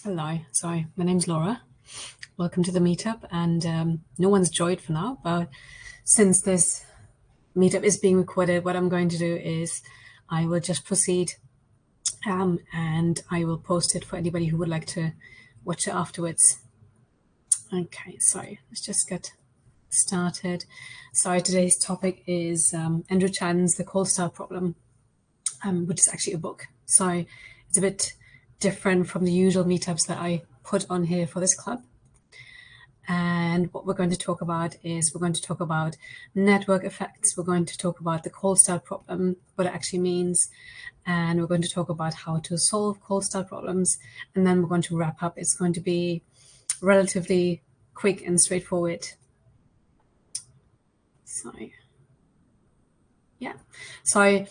Hello, sorry, my name's Laura. Welcome to the meetup, and no one's joined for now, but since this meetup is being recorded, what I'm going to do is I will just proceed and I will post it for anybody who would like to watch it afterwards. Okay, sorry, let's just get started. Sorry, today's topic is Andrew Chen's The Cold Start Problem, which is actually a book. So it's a bit different from the usual meetups that I put on here for this club. And what we're going to talk about is we're going to talk about network effects. We're going to talk about the cold start problem, what it actually means. And we're going to talk about how to solve cold start problems. And then we're going to wrap up. It's going to be relatively quick and straightforward. So, yeah. So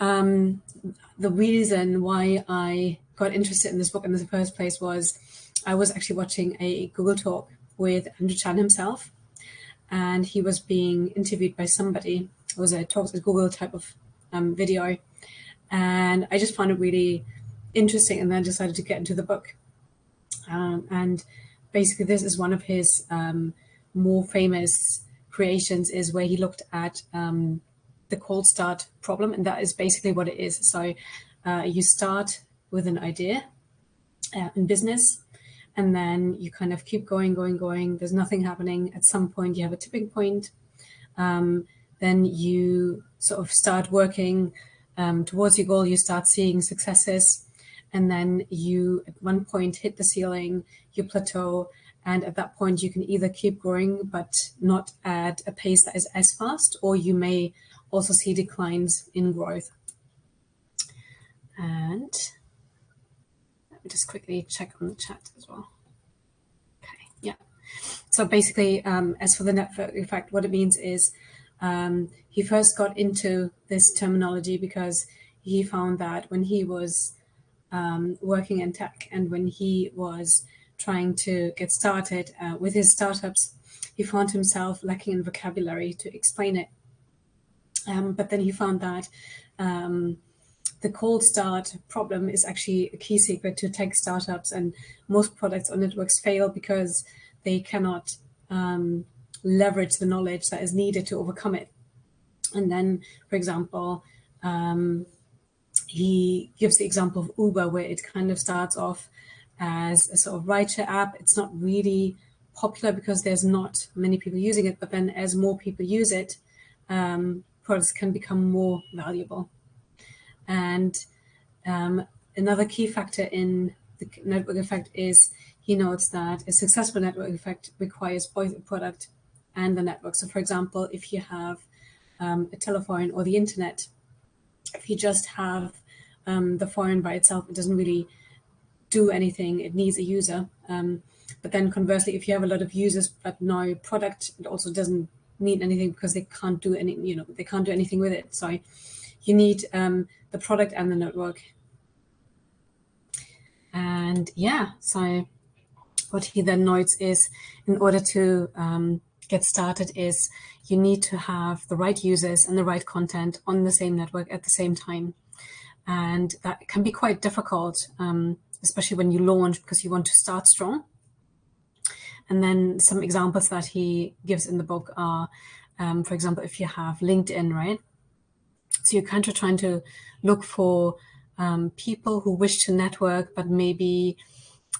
the reason why I got interested in this book in the first place was I was actually watching a Google Talk with Andrew Chen himself, and he was being interviewed by somebody. It was a Talks with Google type of video, and I just found it really interesting, and then decided to get into the book. And basically, this is one of his more famous creations, is where he looked at the cold start problem, and that is basically what it is. So you start with an idea in business, and then you kind of keep going. There's nothing happening. At some point, you have a tipping point. Then you sort of start working towards your goal. You start seeing successes, and then you at one point hit the ceiling, you plateau, and at that point you can either keep growing but not at a pace that is as fast, or you may also see declines in growth. And let me just quickly check on the chat as well. Okay, yeah. So basically, as for the network effect, what it means is he first got into this terminology because he found that when he was working in tech and when he was trying to get started with his startups, he found himself lacking in vocabulary to explain it. But then he found that the cold start problem is actually a key secret to tech startups, and most products or networks fail because they cannot leverage the knowledge that is needed to overcome it. And then, for example, he gives the example of Uber, where it kind of starts off as a sort of rideshare app. It's not really popular because there's not many people using it, but then as more people use it, products can become more valuable. And another key factor in the network effect is he notes that a successful network effect requires both a product and the network. So, for example, if you have a telephone or the internet, if you just have the phone by itself, it doesn't really do anything. It needs a user. But then conversely, if you have a lot of users but no product, it also doesn't need anything because they can't do they can't do anything with it. So you need the product and the network. And yeah, so what he then notes is, in order to get started, is you need to have the right users and the right content on the same network at the same time. And that can be quite difficult, especially when you launch, because you want to start strong. And then some examples that he gives in the book are, for example, if you have LinkedIn, right? So you're kind of trying to look for people who wish to network, but maybe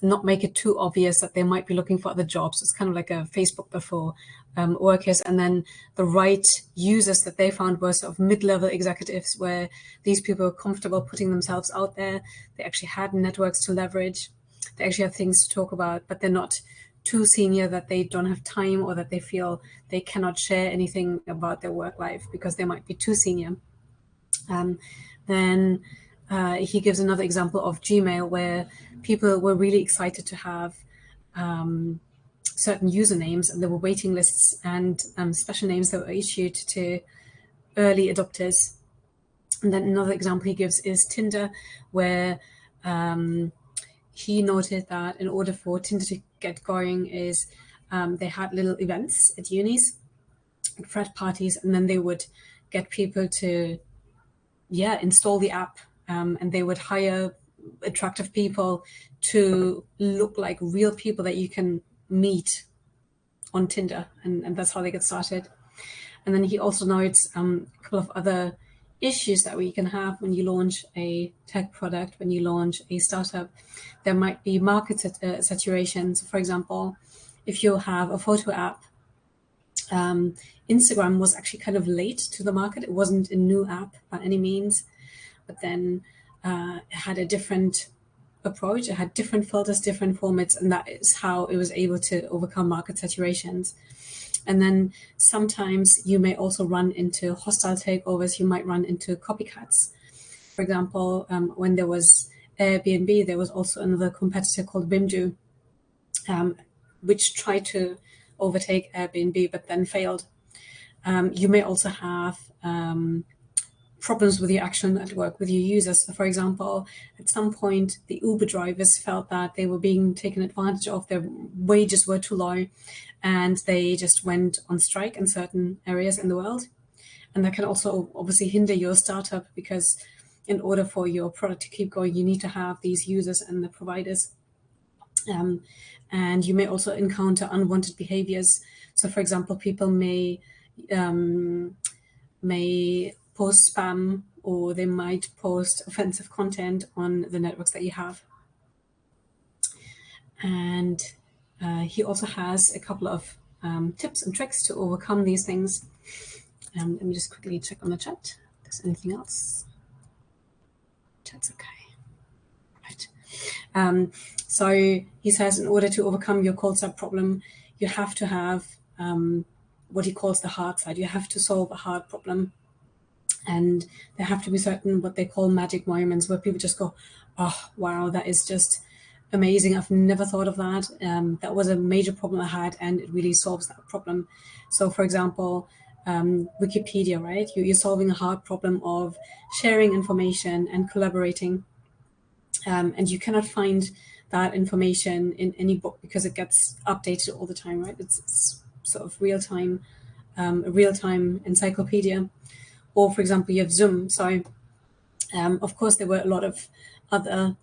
not make it too obvious that they might be looking for other jobs. It's kind of like a Facebook but for workers. And then the right users that they found were sort of mid-level executives, where these people were comfortable putting themselves out there. They actually had networks to leverage. They actually have things to talk about, but they're not too senior that they don't have time, or that they feel they cannot share anything about their work life because they might be too senior. Then he gives another example of Gmail, where people were really excited to have certain usernames, and there were waiting lists and special names that were issued to early adopters. And then another example he gives is Tinder, where he noted that in order for Tinder to get going is they had little events at unis, frat parties, and then they would get people to install the app, and they would hire attractive people to look like real people that you can meet on Tinder, and that's how they get started. And then he also notes a couple of other issues that we can have when you launch a tech product, when you launch a startup. There might be market saturation. So for example, if you have a photo app, Instagram was actually kind of late to the market. It wasn't a new app by any means, but then it had a different approach. It had different filters, different formats, and that is how it was able to overcome market saturations. And then sometimes you may also run into hostile takeovers. You might run into copycats. For example, when there was Airbnb, there was also another competitor called Bimdu, which tried to overtake Airbnb, but then failed. You may also have problems with your actual network, with your users. So for example, at some point, the Uber drivers felt that they were being taken advantage of, their wages were too low, and they just went on strike in certain areas in the world. And that can also obviously hinder your startup, because in order for your product to keep going, you need to have these users and the providers. And you may also encounter unwanted behaviors. So for example, people may post spam, or they might post offensive content on the networks that you have. And he also has a couple of tips and tricks to overcome these things. Let me just quickly check on the chat if there's anything else. Chat's okay. Right. So he says, in order to overcome your cold start problem, you have to have what he calls the hard side. You have to solve a hard problem. And there have to be certain what they call magic moments where people just go, oh, wow, that is just amazing. I've never thought of that. That was a major problem I had, and it really solves that problem. So for example, Wikipedia, right? You're solving a hard problem of sharing information and collaborating. And you cannot find that information in any book because it gets updated all the time, right? It's sort of real-time encyclopedia. Or for example, you have Zoom. So of course, there were a lot of other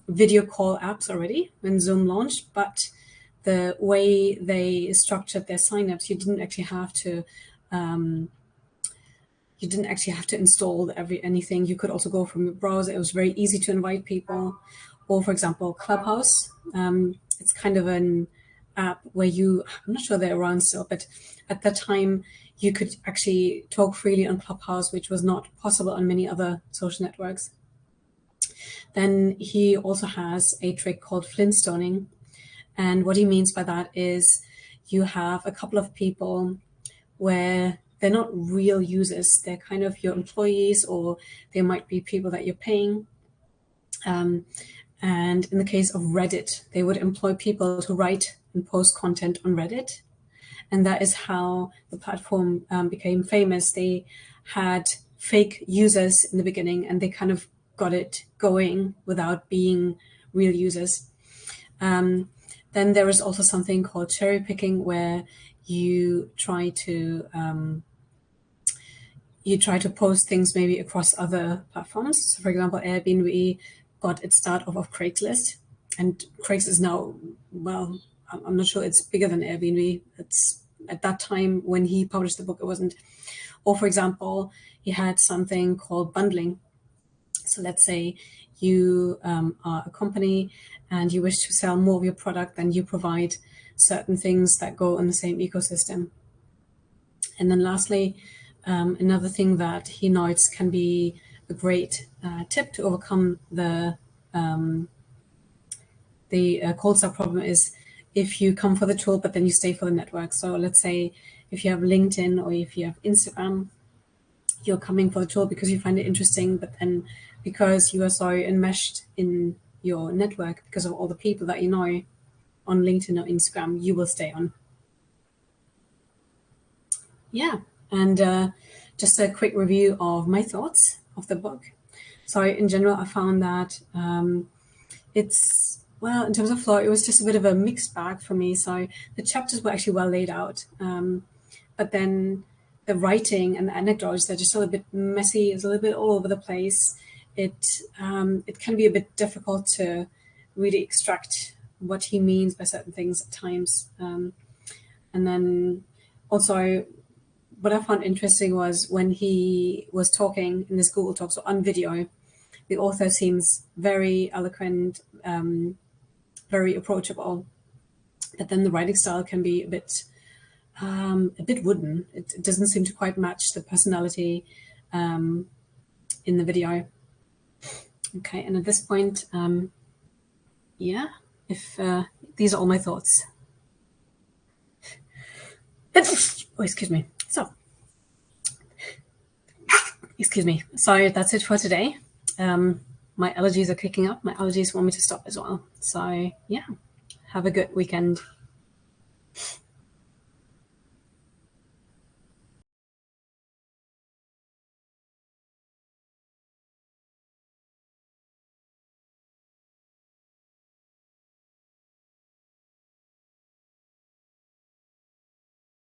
video call apps already when Zoom launched, but the way they structured their signups, you didn't actually have to install anything. You could also go from your browser. It was very easy to invite people. Or for example, Clubhouse. It's kind of an app where I'm not sure they're around still, but at that time you could actually talk freely on Clubhouse, which was not possible on many other social networks. Then he also has a trick called Flintstoning. And what he means by that is you have a couple of people where they're not real users. They're kind of your employees, or they might be people that you're paying. And in the case of Reddit, they would employ people to write and post content on Reddit. And that is how the platform became famous. They had fake users in the beginning, and they kind of got it going without being real users. Then there is also something called cherry picking, where you try to post things maybe across other platforms. So for example, Airbnb got its start off of Craigslist, and Craigslist is now, well, I'm not sure it's bigger than Airbnb. It's at that time when he published the book, it wasn't. Or for example, he had something called bundling. So let's say you are a company and you wish to sell more of your product, then you provide certain things that go in the same ecosystem. And then lastly, another thing that he notes can be a great tip to overcome the cold start problem is if you come for the tool, but then you stay for the network. So let's say if you have LinkedIn or if you have Instagram, you're coming for the tool because you find it interesting, but then because you are so enmeshed in your network, because of all the people that you know on LinkedIn or Instagram, you will stay on. Yeah, and just a quick review of my thoughts of the book. So in general, I found that well, in terms of flow, it was just a bit of a mixed bag for me. So the chapters were actually well laid out, but then the writing and the anecdotes, they're just a little bit messy. It's a little bit all over the place. it can be a bit difficult to really extract what he means by certain things at times. And then also, what I found interesting was when he was talking in this Google Talk, so on video, the author seems very eloquent, very approachable, but then the writing style can be a bit wooden. It doesn't seem to quite match the personality in the video. Okay, and at this point, yeah, if these are all my thoughts. Oh, excuse me. Excuse me. So that's it for today. My allergies are kicking up. My allergies want me to stop as well. So yeah, have a good weekend.